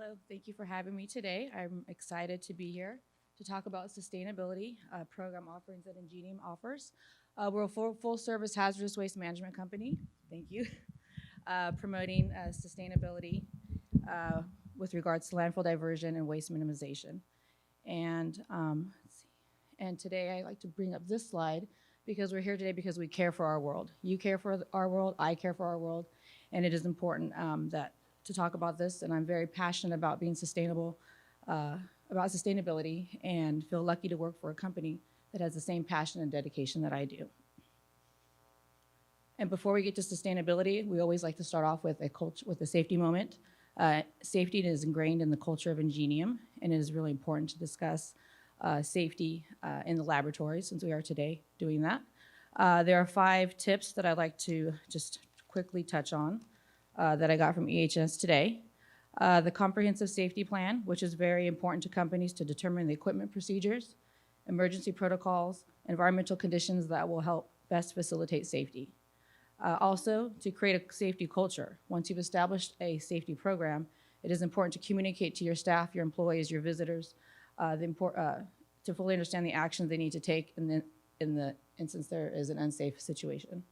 Hello, thank you for having me today. I'm excited to be here to talk about sustainability, program offerings that Ingenium offers. We're a full-service hazardous waste management company. Thank you. Promoting sustainability with regards to landfill diversion and waste minimization. And let's see. And today I like to bring up this slide because we're here today because we care for our world. You care for our world, I care for our world, and it is important that to talk about this, and I'm very passionate about being sustainable, about sustainability, and feel lucky to work for a company that has the same passion and dedication that I do. And before we get to sustainability, we always like to start off with a safety moment. Safety is ingrained in the culture of Ingenium, and it is really important to discuss safety in the laboratory, since we are today doing that. There are 5 tips that I'd like to just quickly touch on that I got from EHS today. The comprehensive safety plan, which is very important to companies to determine the equipment procedures, emergency protocols, environmental conditions that will help best facilitate safety. Also, to create a safety culture. Once you've established a safety program, it is important to communicate to your staff, your employees, your visitors, to fully understand the actions they need to take in the instance there is an unsafe situation.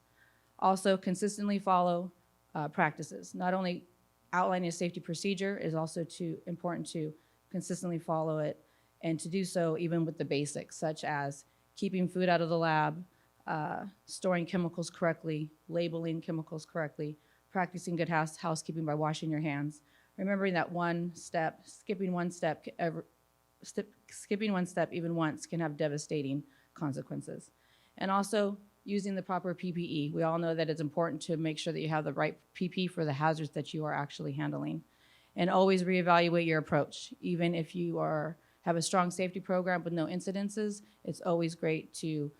Also, consistently follow practices. Not only outlining a safety procedure is also important to consistently follow it, and to do so even with the basics, such as keeping food out of the lab, storing chemicals correctly, labeling chemicals correctly, practicing good housekeeping by washing your hands, remembering that skipping one step even once can have devastating consequences. And also, using the proper PPE. We all know that it's important to make sure that you have the right PPE for the hazards that you are actually handling. And always reevaluate your approach. Even if you have a strong safety program with no incidences, it's always great to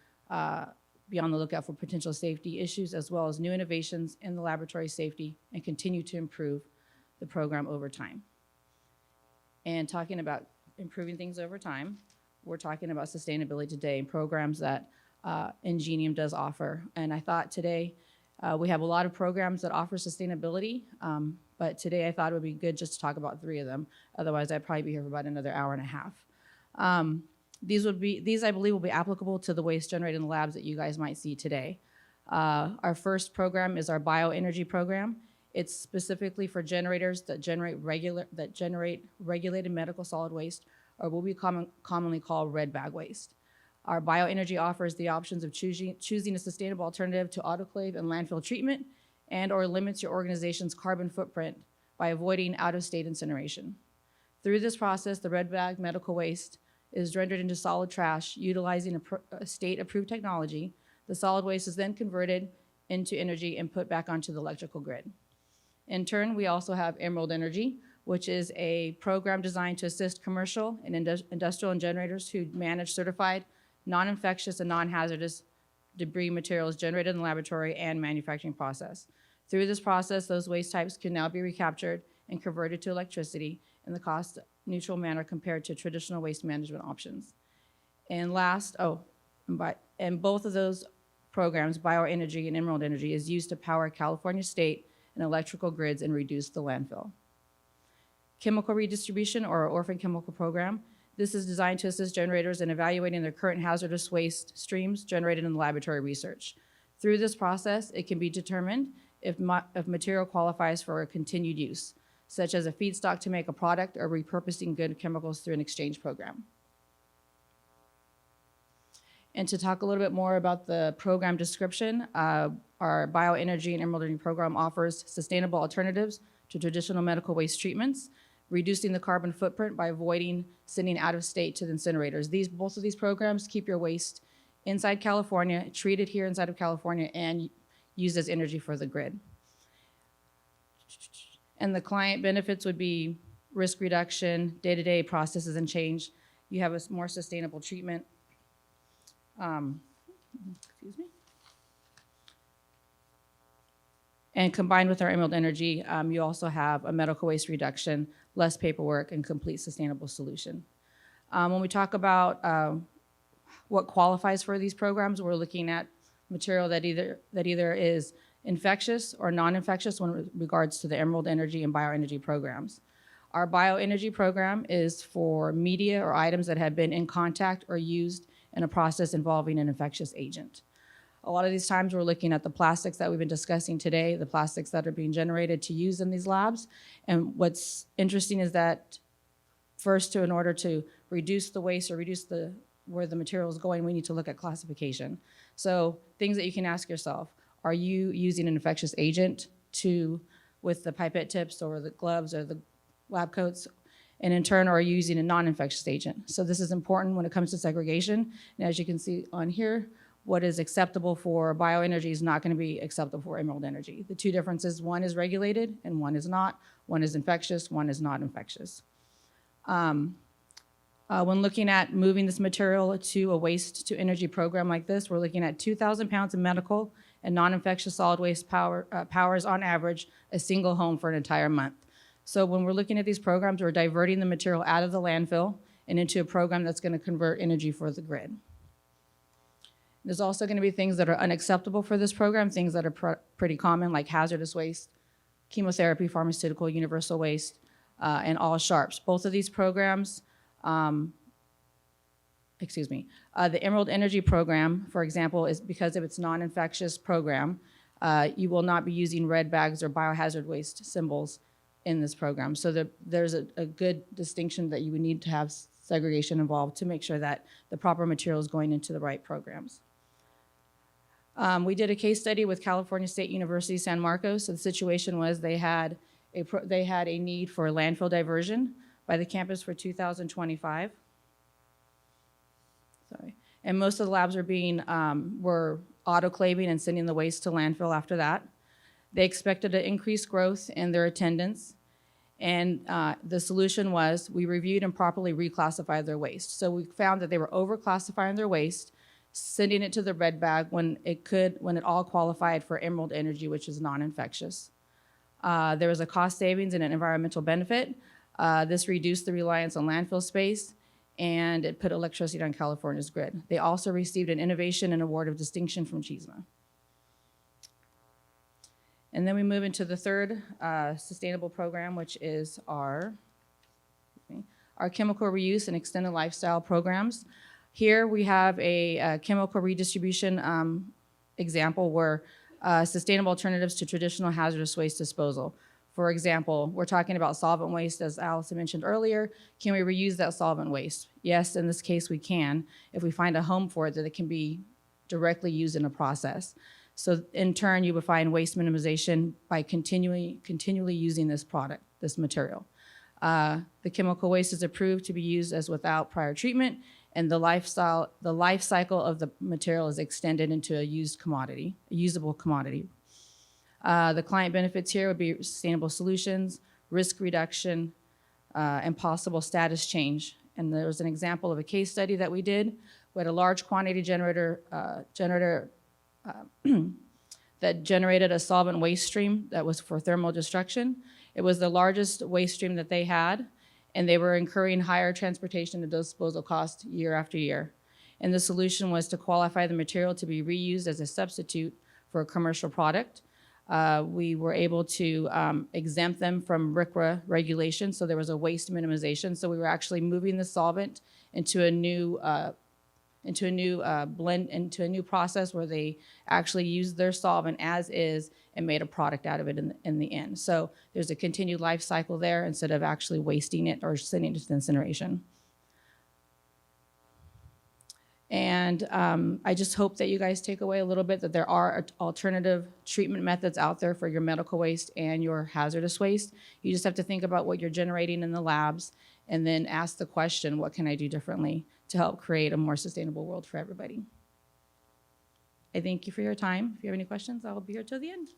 be on the lookout for potential safety issues, as well as new innovations in the laboratory safety, and continue to improve the program over time. And talking about improving things over time, we're talking about sustainability today and programs that Ingenium does offer. And I thought today we have a lot of programs that offer sustainability, but today I thought it would be good just to talk about 3 of them. Otherwise, I'd probably be here for about another hour and a half. These I believe will be applicable to the waste generated in the labs that you guys might see today. Our first program is our bioenergy program. It's specifically for generators that generate regulated medical solid waste, or what we commonly call red bag waste. Our bioenergy offers the options of choosing a sustainable alternative to autoclave and landfill treatment, and or limits your organization's carbon footprint by avoiding out-of-state incineration. Through this process, the red bag medical waste is rendered into solid trash utilizing a state-approved technology. The solid waste is then converted into energy and put back onto the electrical grid. In turn, we also have Emerald Energy, which is a program designed to assist commercial and industrial generators who manage certified non-infectious and non-hazardous debris materials generated in the laboratory and manufacturing process. Through this process, those waste types can now be recaptured and converted to electricity in the cost-neutral manner compared to traditional waste management options. And last, and both of those programs, bioenergy and Emerald Energy, is used to power California state and electrical grids and reduce the landfill. Chemical Redistribution, or our orphan chemical program. This is designed to assist generators in evaluating their current hazardous waste streams generated in the laboratory research. Through this process, it can be determined if material qualifies for a continued use, such as a feedstock to make a product or repurposing good chemicals through an exchange program. And to talk a little bit more about the program description, our bioenergy and Emerald Energy program offers sustainable alternatives to traditional medical waste treatments, reducing the carbon footprint by avoiding sending out of state to the incinerators. Both of these programs keep your waste inside California, treated here inside of California, and used as energy for the grid. And the client benefits would be risk reduction, day-to-day processes and change. You have a more sustainable treatment. Excuse me. And combined with our Emerald Energy, you also have a medical waste reduction, less paperwork, and complete sustainable solution. When we talk about what qualifies for these programs, we're looking at material that either is infectious or non-infectious when regards to the Emerald Energy and bioenergy programs. Our bioenergy program is for media or items that have been in contact or used in a process involving an infectious agent. A lot of these times we're looking at the plastics that we've been discussing today, the plastics that are being generated to use in these labs. And what's interesting is that first, in order to reduce the waste or reduce where the material is going, we need to look at classification. So things that you can ask yourself, are you using an infectious agent with the pipette tips or the gloves or the lab coats? And in turn, are you using a non-infectious agent? So this is important when it comes to segregation. And as you can see on here, what is acceptable for bioenergy is not going to be acceptable for emerald energy. The two differences, one is regulated and one is not. One is infectious, one is not infectious. When looking at moving this material to a waste to energy program like this, we're looking at 2,000 pounds of medical and non-infectious solid waste powers on average a single home for an entire month. So when we're looking at these programs, we're diverting the material out of the landfill and into a program that's going to convert energy for the grid. There's also going to be things that are unacceptable for this program, things that are pretty common like hazardous waste, chemotherapy, pharmaceutical, universal waste, and all sharps. Both of these programs, the Emerald Energy Program, for example, is because of its non-infectious program, you will not be using red bags or biohazard waste symbols in this program. So there's a good distinction that you would need to have segregation involved to make sure that the proper material is going into the right programs. We did a case study with California State University, San Marcos. So the situation was they had a need for landfill diversion by the campus for 2025. Sorry. And most of the labs were autoclaving and sending the waste to landfill after that. They expected an increased growth in their attendance. And the solution was we reviewed and properly reclassified their waste. So we found that they were overclassifying their waste, sending it to the red bag when it all qualified for emerald energy, which is non-infectious. There was a cost savings and an environmental benefit. This reduced the reliance on landfill space, and it put electricity on California's grid. They also received an innovation and award of distinction from CHISMA. And then we move into the third sustainable program, which is our chemical reuse and extended lifestyle programs. Here we have a chemical redistribution example where sustainable alternatives to traditional hazardous waste disposal. For example, we're talking about solvent waste, as Allison mentioned earlier. Can we reuse that solvent waste? Yes, in this case we can, if we find a home for it that it can be directly used in a process. So in turn, you would find waste minimization by continually using this product, this material. The chemical waste is approved to be used as without prior treatment, and the life cycle of the material is extended into a usable commodity. The client benefits here would be sustainable solutions, risk reduction, and possible status change. And there was an example of a case study that we did. We had a large quantity generator that generated a solvent waste stream that was for thermal destruction. It was the largest waste stream that they had, and they were incurring higher transportation and disposal costs year after year. And the solution was to qualify the material to be reused as a substitute for a commercial product. We were able to exempt them from RCRA regulation, so there was a waste minimization. So we were actually moving the solvent into a new process where they actually used their solvent as is and made a product out of it in the end. So there's a continued life cycle there instead of actually wasting it or sending it to incineration. And I just hope that you guys take away a little bit that there are alternative treatment methods out there for your medical waste and your hazardous waste. You just have to think about what you're generating in the labs and then ask the question, what can I do differently to help create a more sustainable world for everybody? I thank you for your time. If you have any questions, I'll be here till the end.